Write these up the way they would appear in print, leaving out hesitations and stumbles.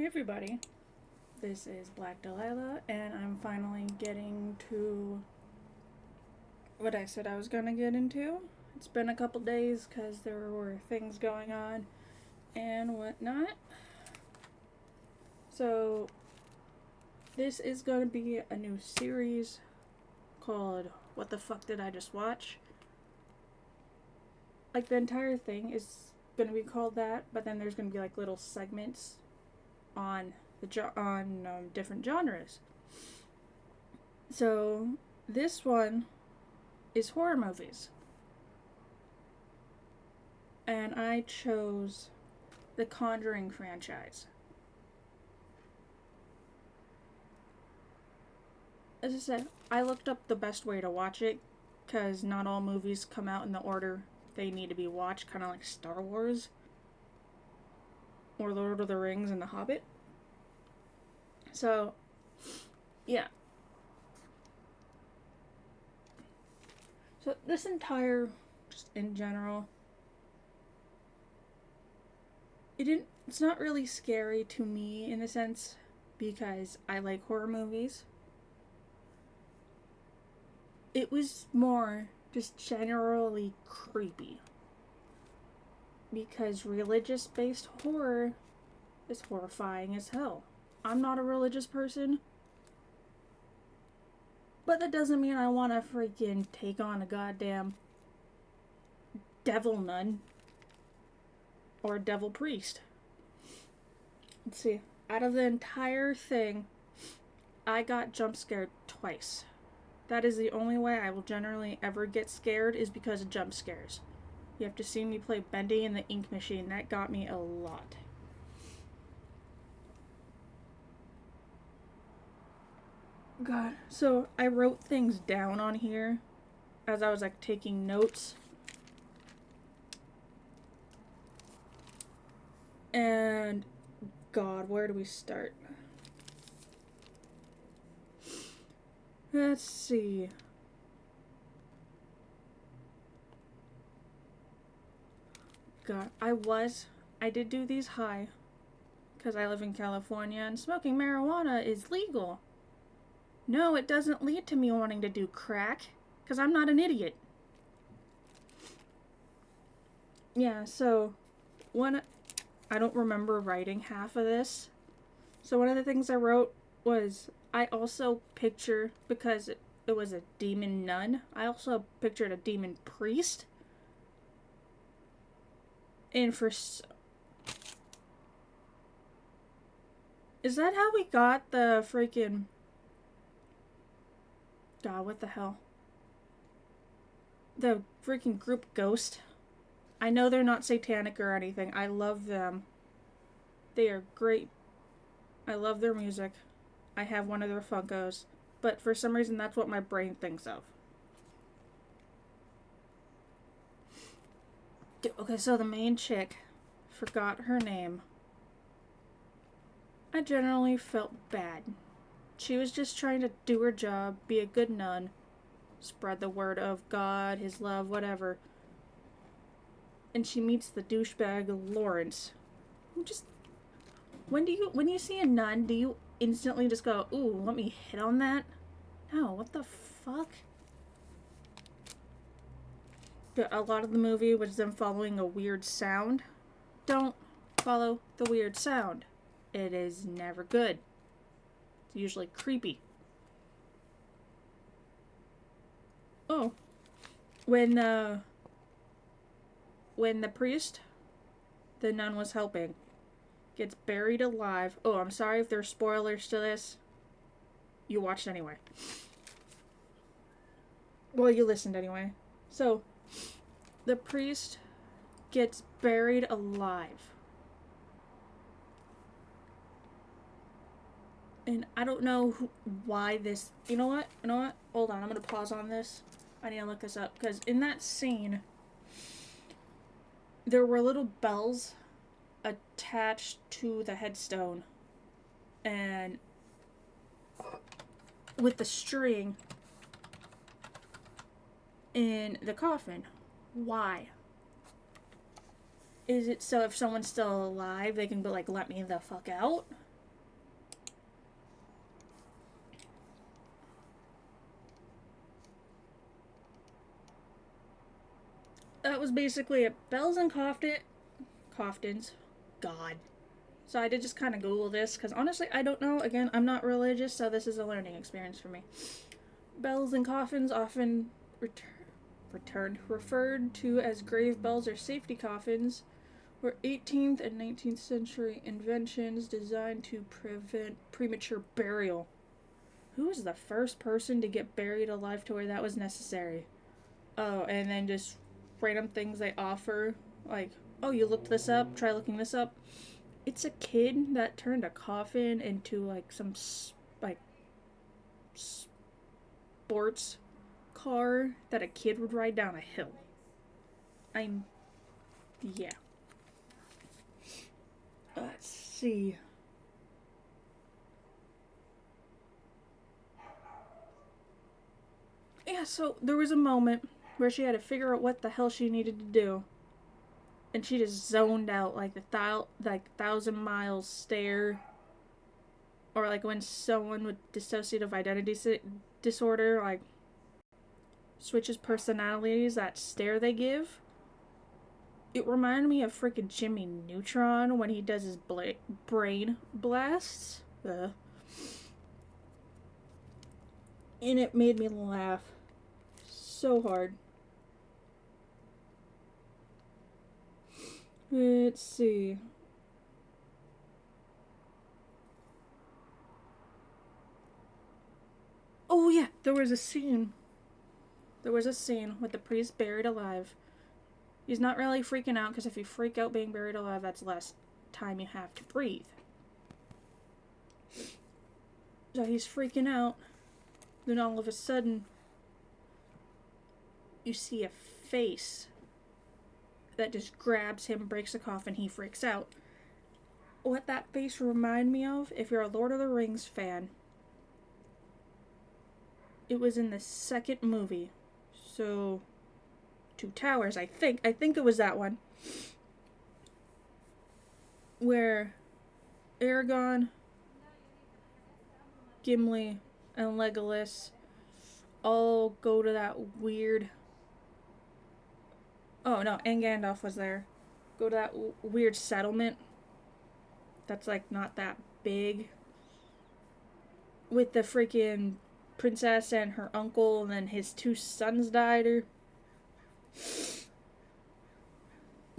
everybody, this is Black Delilah, and I'm finally getting to what I said I was gonna get into. It's been a couple days because there were things going on and whatnot. So, this is gonna be a new series called What the Fuck Did I Just Watch? Like, the entire thing is gonna be called that, but then there's gonna be like little segments on different genres. So this one is horror movies, and I chose the Conjuring franchise. As I said, I looked up the best way to watch it because not all movies come out in the order they need to be watched, kind of like Star Wars or Lord of the Rings and The Hobbit. So, yeah. So this entire, just in general, it's not really scary to me in a sense because I like horror movies. It was more just generally creepy because religious based horror is horrifying as hell. I'm not a religious person, but that doesn't mean I want to freaking take on a goddamn devil nun or a devil priest. Let's see. Out of the entire thing, I got jump scared twice. That is the only way I will generally ever get scared is because of jump scares. You have to see me play Bendy in the Ink Machine. That got me a lot. God. So I wrote things down on here as I was like taking notes. And God, where do we start? Let's see. God, I did do these high because I live in California and smoking marijuana is legal. No, it doesn't lead to me wanting to do crack because I'm not an idiot. Yeah, so I don't remember writing half of this. So one of the things I wrote was I also picture, because it was a demon nun, I also pictured a demon priest. And is that how we got the freaking... God, what the hell? The freaking group Ghost. I know they're not satanic or anything. I love them. They are great. I love their music. I have one of their Funkos. But for some reason, that's what my brain thinks of. Okay, so the main chick, forgot her name. I generally felt bad. She was just trying to do her job, be a good nun, spread the word of God, his love, whatever. And she meets the douchebag Lawrence. When you see a nun, do you instantly just go, ooh, let me hit on that? No, what the fuck? A lot of the movie was them following a weird sound. Don't follow the weird sound. It is never good. It's usually creepy. Oh. When the priest, the nun was helping, gets buried alive. Oh, I'm sorry if there's spoilers to this. You watched anyway. Well, you listened anyway. So, the priest gets buried alive. And I don't know why this... You know what? Hold on, I'm going to pause on this. I need to look this up. Because in that scene, there were little bells attached to the headstone. And with the string in the coffin. Why? Is it so if someone's still alive, they can be like, let me the fuck out? that was basically it. Bells and coffins. God. So I did just kind of Google this because honestly, I don't know. Again, I'm not religious, so this is a learning experience for me. Bells and coffins often referred to as grave bells or safety coffins, were 18th and 19th century inventions designed to prevent premature burial. Who was the first person to get buried alive to where that was necessary? Oh, and then just random things they offer, like, oh, you looked this up, try looking this up. It's a kid that turned a coffin into, like, some, like, sports car that a kid would ride down a hill. Yeah. Let's see. Yeah, so there was a moment where she had to figure out what the hell she needed to do. And she just zoned out, like the 1,000 miles stare. Or like when someone with dissociative identity disorder, like, switches personalities, that stare they give. It reminded me of freaking Jimmy Neutron when he does his brain blasts. And it made me laugh so hard. Let's see. Oh yeah, there was a scene with the priest buried alive. He's not really freaking out because if you freak out being buried alive, that's less time you have to breathe. So he's freaking out. Then all of a sudden, you see a face that just grabs him, breaks the coffin, he freaks out. What that face reminded me of, if you're a Lord of the Rings fan, it was in the second movie. So, Two Towers, I think it was that one. Where Aragorn, Gimli, and Legolas all go to that weird... Oh, no, and Gandalf was there. Go to that weird settlement that's, like, not that big. With the freaking princess and her uncle, and then his 2 sons died. Or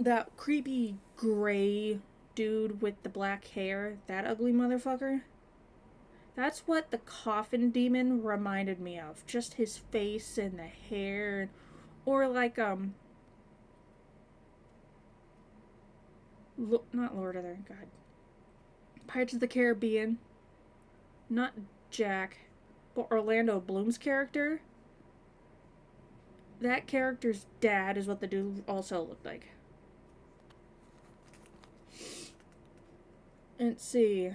that creepy gray dude with the black hair, that ugly motherfucker. That's what the coffin demon reminded me of. Just his face and the hair. Or like, not Lord of the... God. Pirates of the Caribbean. Not Jack, but Orlando Bloom's character. That character's dad is what the dude also looked like. Let's see.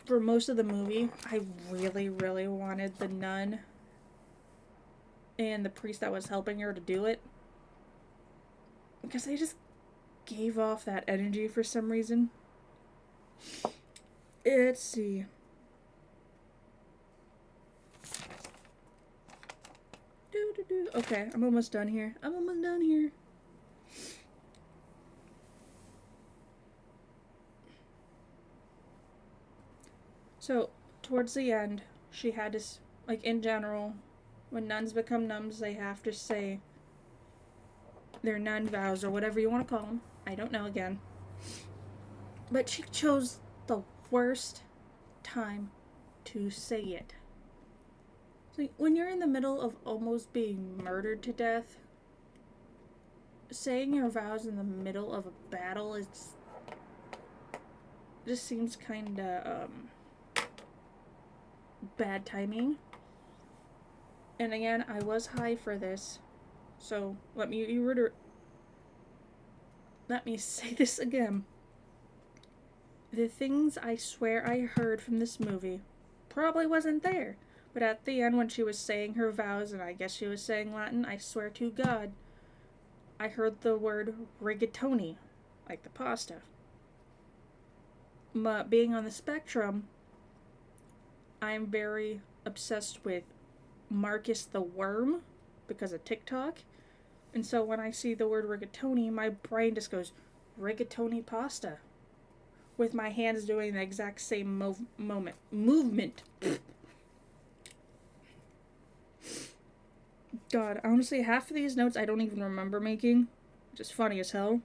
For most of the movie, I really, really wanted the nun and the priest that was helping her to do it. Because they just gave off that energy for some reason. Let's see. Okay, I'm almost done here. So, towards the end, she had to, like, in general, when nuns become nuns, they have to say their nun vows or whatever you want to call them. I don't know again. But she chose the worst time to say it. So when you're in the middle of almost being murdered to death, saying your vows in the middle of a battle just seems kinda bad timing. And again, I was high for this, so let me say this again. The things I swear I heard from this movie probably wasn't there. But at the end, when she was saying her vows, and I guess she was saying Latin, I swear to God, I heard the word rigatoni, like the pasta. being on the spectrum, I'm very obsessed with Marcus the Worm because of TikTok. And so when I see the word rigatoni, my brain just goes, rigatoni pasta. With my hands doing the exact same movement. God, honestly, half of these notes I don't even remember making. Just funny as hell.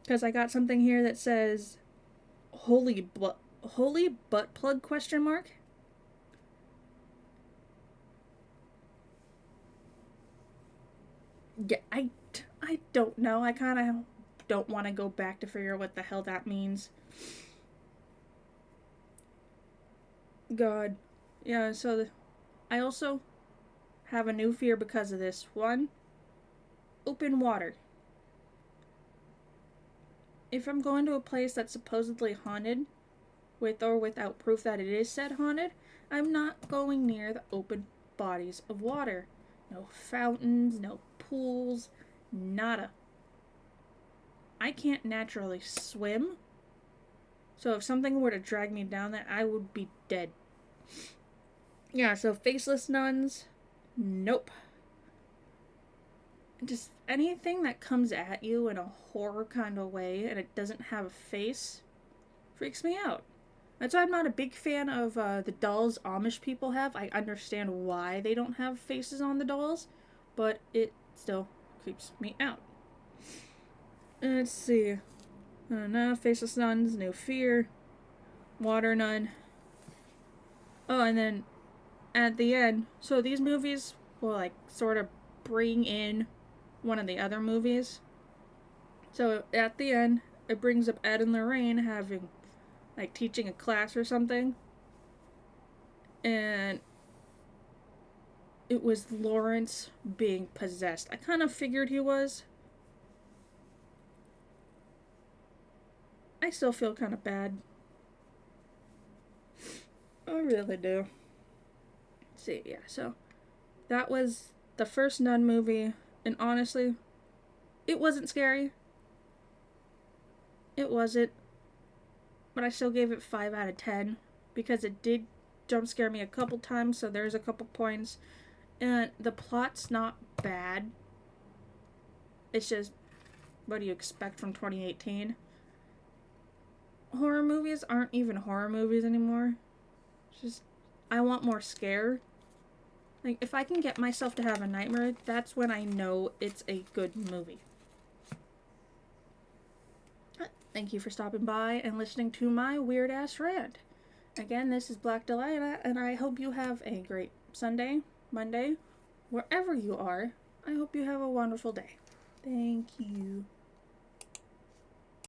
Because I got something here that says, holy butt plug question mark? Yeah, I don't know. I kind of don't want to go back to figure out what the hell that means. God. Yeah, so I also have a new fear because of this. One, open water. If I'm going to a place that's supposedly haunted, with or without proof that it is said haunted, I'm not going near the open bodies of water. No fountains, no pools, nada. I can't naturally swim, so if something were to drag me down there, I would be dead. Yeah, so faceless nuns, nope. Just anything that comes at you in a horror kind of way and it doesn't have a face freaks me out. That's why I'm not a big fan of the dolls Amish people have. I understand why they don't have faces on the dolls, but it still creeps me out. Let's see. No, faceless nuns, no fear, water nun. Oh, and then at the end, so these movies will like sort of bring in one of the other movies. So at the end, it brings up Ed and Lorraine having like teaching a class or something, and it was Lawrence being possessed. I kind of figured he was. I still feel kind of bad. I really do. Let's see, yeah, so that was the first Nun movie, and honestly, it wasn't scary. It wasn't. But I still gave it 5 out of 10 because it did jump scare me a couple times, so there's a couple points. And the plot's not bad. It's just, what do you expect from 2018? Horror movies aren't even horror movies anymore. It's just, I want more scare. Like, if I can get myself to have a nightmare, that's when I know it's a good movie. Thank you for stopping by and listening to my weird ass rant. Again, this is Black Delilah, and I hope you have a great Sunday, Monday, wherever you are. I hope you have a wonderful day. Thank you.